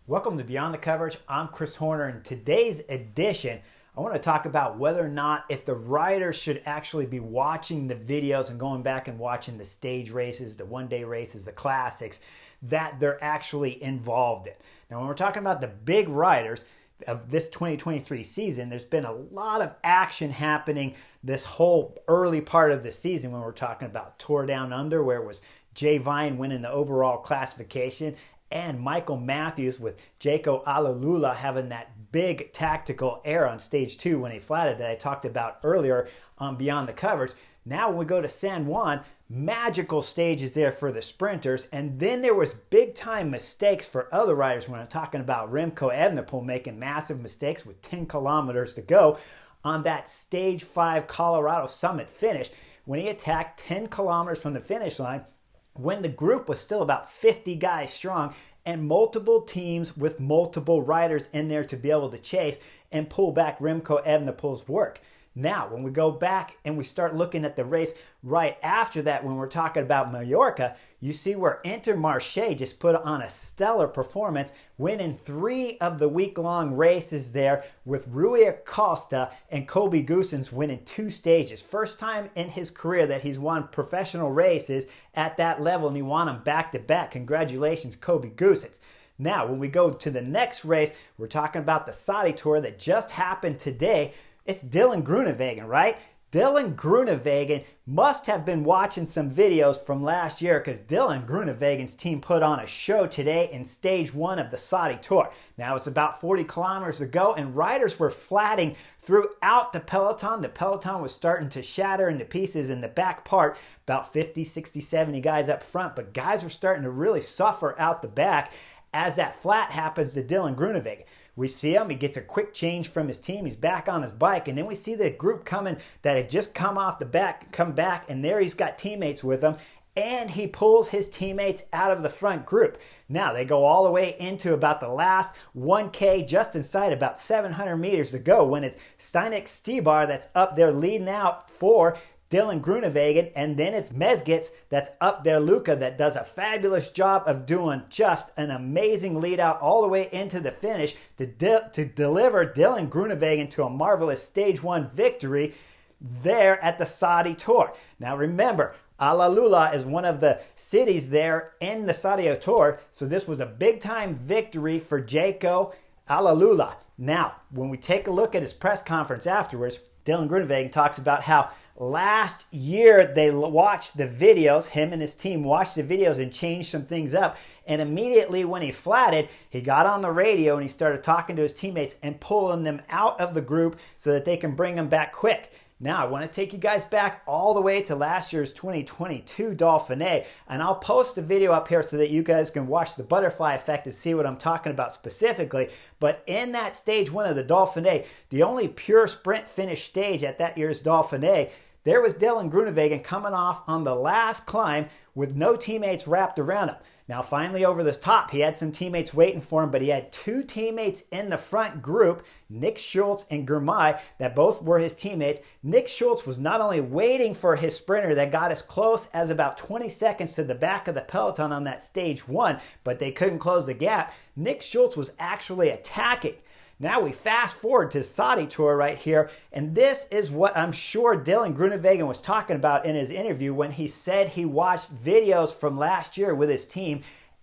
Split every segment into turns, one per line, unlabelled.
Welcome to Beyond the Coverage. I'm Chris Horner. In today's edition, I want to talk about whether or not if the riders should actually be watching the videos and going back and watching the stage races, the one-day races, the classics, that they're actually involved in. Now, when we're talking about the big riders of this 2023 season, there's been a lot of action happening this whole early part of the season when we're talking about Tour Down Under, where it was Jay Vine winning the overall classification, and Michael Matthews with Jaco Alalula having that big tactical error on stage 2 when he flatted that I talked about earlier on Beyond the Coverage. Now when we go to San Juan, magical stages there for the sprinters, and then there was big time mistakes for other riders when I'm talking about Remco Evenepoel making massive mistakes with 10 kilometers to go on that stage 5 Colorado Summit finish when he attacked 10 kilometers from the finish line when the group was still about 50 guys strong and multiple teams with multiple riders in there to be able to chase and pull back Remco Evenepoel's work. Now, when we go back and we start looking at the race right after that, when we're talking about Mallorca, you see where Intermarché just put on a stellar performance, winning 3 of the week-long races there with Rui Acosta and Kobe Goossens winning 2 stages. First time in his career that he's won professional races at that level, and he won them back-to-back. Congratulations, Kobe Goossens. Now, when we go to the next race, we're talking about the Saudi Tour that just happened today. It's Dylan Groenewegen, right? Dylan Groenewegen must have been watching some videos from last year because Dylan Groenewegen's team put on a show today in stage 1 of the Saudi Tour. Now it's about 40 kilometers to go and riders were flatting throughout the peloton. The peloton was starting to shatter into pieces in the back part, about 50, 60, 70 guys up front, but guys were starting to really suffer out the back as that flat happens to Dylan Groenewegen. We see him, he gets a quick change from his team, he's back on his bike, and then we see the group coming that had just come off the back, come back, and there he's got teammates with him, and he pulls his teammates out of the front group. Now, they go all the way into about the last 1K, just inside about 700 meters to go, when it's Steinek Stibar that's up there leading out for Dylan Groenewegen, and then it's Mezgits that's up there, Luca, that does a fabulous job of doing just an amazing lead out all the way into the finish to deliver Dylan Groenewegen to a marvelous stage 1 victory there at the Saudi Tour. Now remember, Alalula is one of the cities there in the Saudi Tour, so this was a big time victory for Jaco Alalula. Now, when we take a look at his press conference afterwards, Dylan Groenewegen talks about how last year they watched the videos, him and his team watched the videos and changed some things up. And immediately when he flatted, he got on the radio and he started talking to his teammates and pulling them out of the group so that they can bring them back quick. Now, I want to take you guys back all the way to last year's 2022 Dauphiné, and I'll post a video up here so that you guys can watch the butterfly effect and see what I'm talking about specifically. But in that stage 1 of the Dauphiné, the only pure sprint finish stage at that year's Dauphiné, there was Dylan Groenewegen coming off on the last climb with no teammates wrapped around him. Now, finally, over the top, he had some teammates waiting for him, but he had 2 teammates in the front group, Nick Schultz and Girmay, that both were his teammates. Nick Schultz was not only waiting for his sprinter that got as close as about 20 seconds to the back of the peloton on that stage 1, but they couldn't close the gap. Nick Schultz was actually attacking. Now we fast forward to Saudi Tour right here, and this is what I'm sure Dylan Groenewegen was talking about in his interview when he said he watched videos from last year with his team,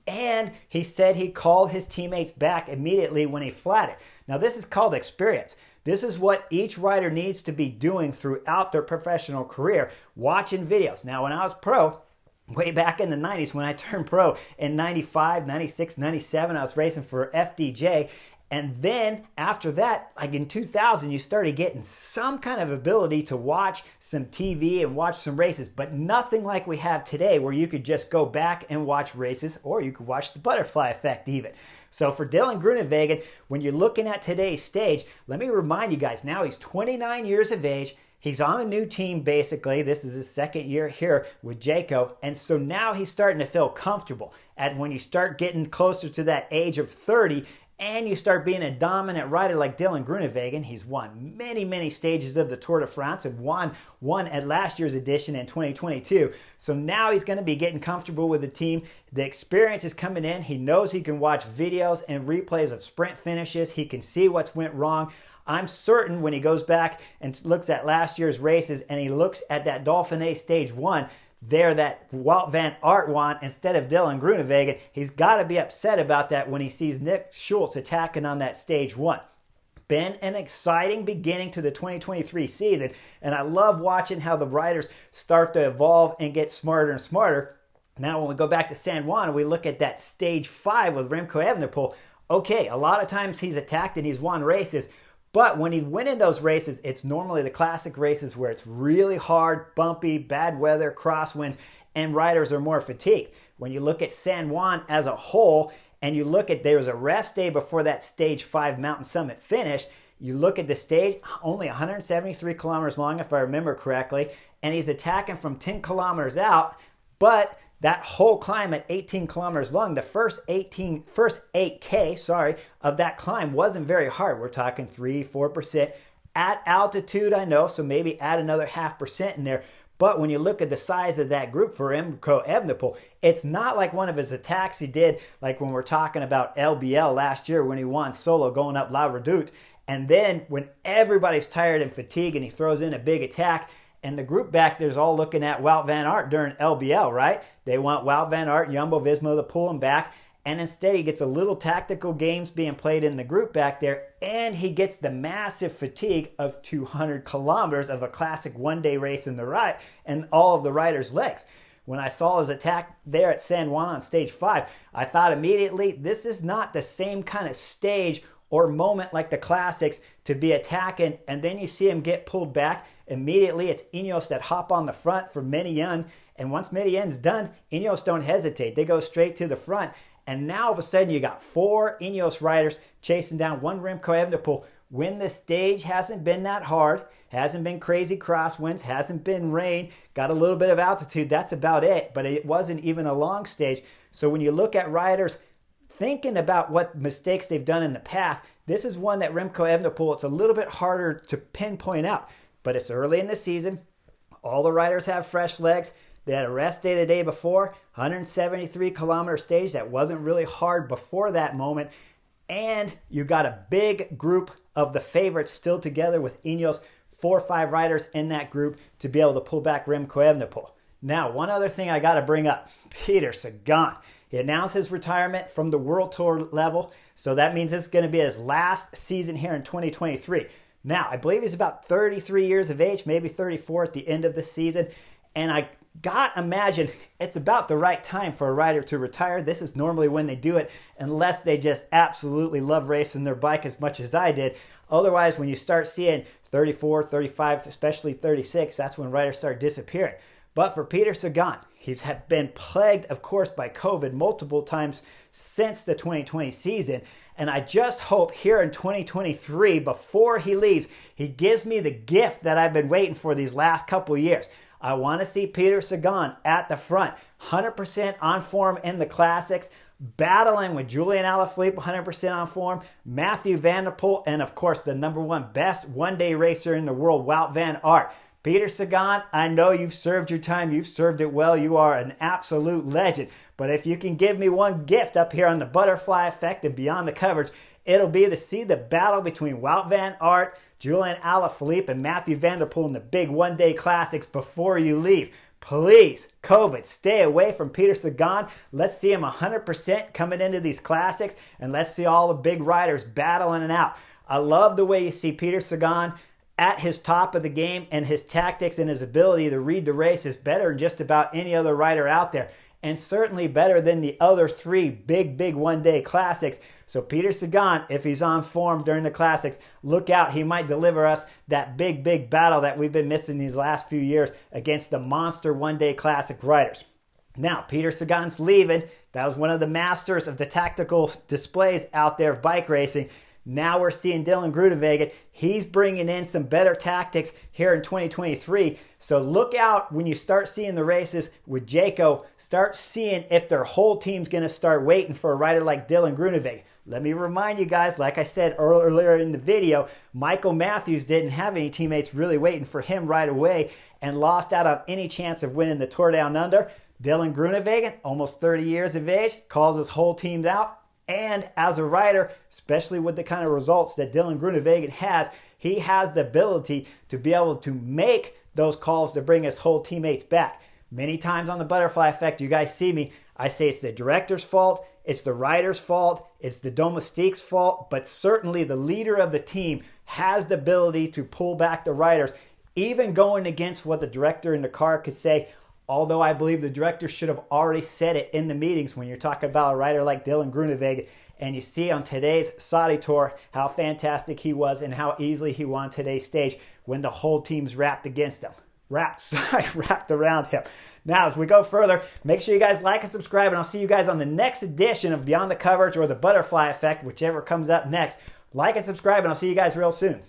and he said he called his teammates back immediately when he flatted. Now this is called experience. This is what each rider needs to be doing throughout their professional career, watching videos. Now when I was pro, way back in the 90s, when I turned pro in 95, 96, 97, I was racing for FDJ. And then after that, like in 2000, you started getting some kind of ability to watch some TV and watch some races, but nothing like we have today where you could just go back and watch races, or you could watch the butterfly effect even. So for Dylan Groenewegen, when you're looking at today's stage, let me remind you guys, now he's 29 years of age. He's on a new team, basically. This is his second year here with Jaco. And so now he's starting to feel comfortable. And when you start getting closer to that age of 30, and you start being a dominant rider like Dylan Groenewegen. He's won many stages of the Tour de France and won one at last year's edition in 2022. So now he's going to be getting comfortable with the team. The experience is coming in. He knows he can watch videos and replays of sprint finishes. He can see what's went wrong. I'm certain when he goes back and looks at last year's races and he looks at that Dauphiné Stage 1, there that Wout van Aert won instead of Dylan Groenewegen, he's got to be upset about that when he sees Nick Schultz attacking on that Stage 1. Been an exciting beginning to the 2023 season, and I love watching how the riders start to evolve and get smarter and smarter. Now when we go back to San Juan and we look at that Stage 5 with Remco Evenepoel, okay, a lot of times he's attacked and he's won races, but when he's winning those races, it's normally the classic races where it's really hard, bumpy, bad weather, crosswinds, and riders are more fatigued. When you look at San Juan as a whole, and you look at there was a rest day before that Stage 5 Mountain Summit finish, you look at the stage, only 173 kilometers long if I remember correctly, and he's attacking from 10 kilometers out, but that whole climb at 18 kilometers long, the first 8K, of that climb wasn't very hard. We're talking 3-4%. At altitude, I know, so maybe add another 0.5% in there. But when you look at the size of that group for Remco Evenepoel, it's not like one of his attacks he did, like when we're talking about LBL last year when he won solo going up La Redoute. And then when everybody's tired and fatigued and he throws in a big attack, and the group back there's all looking at Wout van Aert during LBL, right? They want Wout van Aert, Jumbo-Visma to pull him back. And instead he gets a little tactical games being played in the group back there. And he gets the massive fatigue of 200 kilometers of a classic one-day race in the ride and all of the riders' legs. When I saw his attack there at San Juan on Stage 5, I thought immediately, this is not the same kind of stage or moment like the classics to be attacking, and then you see him get pulled back. Immediately, it's Ineos that hop on the front for Medellin, and once Medellin's done, Ineos don't hesitate. They go straight to the front, and now all of a sudden you got 4 Ineos riders chasing down one Remco Evenepoel. When the stage hasn't been that hard, hasn't been crazy crosswinds, hasn't been rain, got a little bit of altitude, that's about it, but it wasn't even a long stage. So when you look at riders thinking about what mistakes they've done in the past, this is one that Remco Evenepoel, it's a little bit harder to pinpoint out, but it's early in the season. All the riders have fresh legs. They had a rest day the day before, 173 kilometer stage. That wasn't really hard before that moment. And you got a big group of the favorites still together with Ineos, 4 or 5 riders in that group to be able to pull back Remco Evenepoel. Now, one other thing I got to bring up, Peter Sagan. He announced his retirement from the World Tour level, so that means it's going to be his last season here in 2023. Now, I believe he's about 33 years of age, maybe 34 at the end of the season, and I got to imagine it's about the right time for a rider to retire. This is normally when they do it, unless they just absolutely love racing their bike as much as I did. Otherwise, when you start seeing 34, 35, especially 36, that's when riders start disappearing. But for Peter Sagan, he's been plagued, of course, by COVID multiple times since the 2020 season. And I just hope here in 2023, before he leaves, he gives me the gift that I've been waiting for these last couple years. I want to see Peter Sagan at the front, 100% on form in the classics, battling with Julian Alaphilippe, 100% on form, Mathieu van der Poel, and of course the #1 best one-day racer in the world, Wout van Aert. Peter Sagan, I know you've served your time. You've served it well. You are an absolute legend. But if you can give me one gift up here on the Butterfly Effect and beyond the coverage, it'll be to see the battle between Wout van Aert, Julian Alaphilippe, and Mathieu van der Poel in the big one-day classics before you leave. Please, COVID, stay away from Peter Sagan. Let's see him 100% coming into these classics, and let's see all the big riders battling it out. I love the way you see Peter Sagan at his top of the game, and his tactics and his ability to read the race is better than just about any other rider out there, and certainly better than the other 3 big one-day classics. So Peter Sagan, if he's on form during the classics, look out. He might deliver us that big battle that we've been missing these last few years against the monster one-day classic riders. Now, Peter Sagan's leaving. That was one of the masters of the tactical displays out there of bike racing. Now we're seeing Dylan Groenewegen. He's bringing in some better tactics here in 2023. So look out when you start seeing the races with Jayco. Start seeing if their whole team's going to start waiting for a rider like Dylan Groenewegen. Let me remind you guys, like I said earlier in the video, Michael Matthews didn't have any teammates really waiting for him right away and lost out on any chance of winning the Tour Down Under. Dylan Groenewegen, almost 30 years of age, calls his whole team out. And as a rider, especially with the kind of results that Dylan Groenewegen has, he has the ability to be able to make those calls to bring his whole teammates back. Many times on the Butterfly Effect, you guys see me, I say it's the director's fault, it's the rider's fault, it's the domestique's fault, but certainly the leader of the team has the ability to pull back the riders, even going against what the director in the car could say. Although I believe the director should have already said it in the meetings when you're talking about a rider like Dylan Groenewegen. And you see on today's Saudi Tour how fantastic he was and how easily he won today's stage when the whole team's wrapped against him. Wrapped around him. Now, as we go further, make sure you guys like and subscribe, and I'll see you guys on the next edition of Beyond the Coverage or the Butterfly Effect, whichever comes up next. Like and subscribe, and I'll see you guys real soon.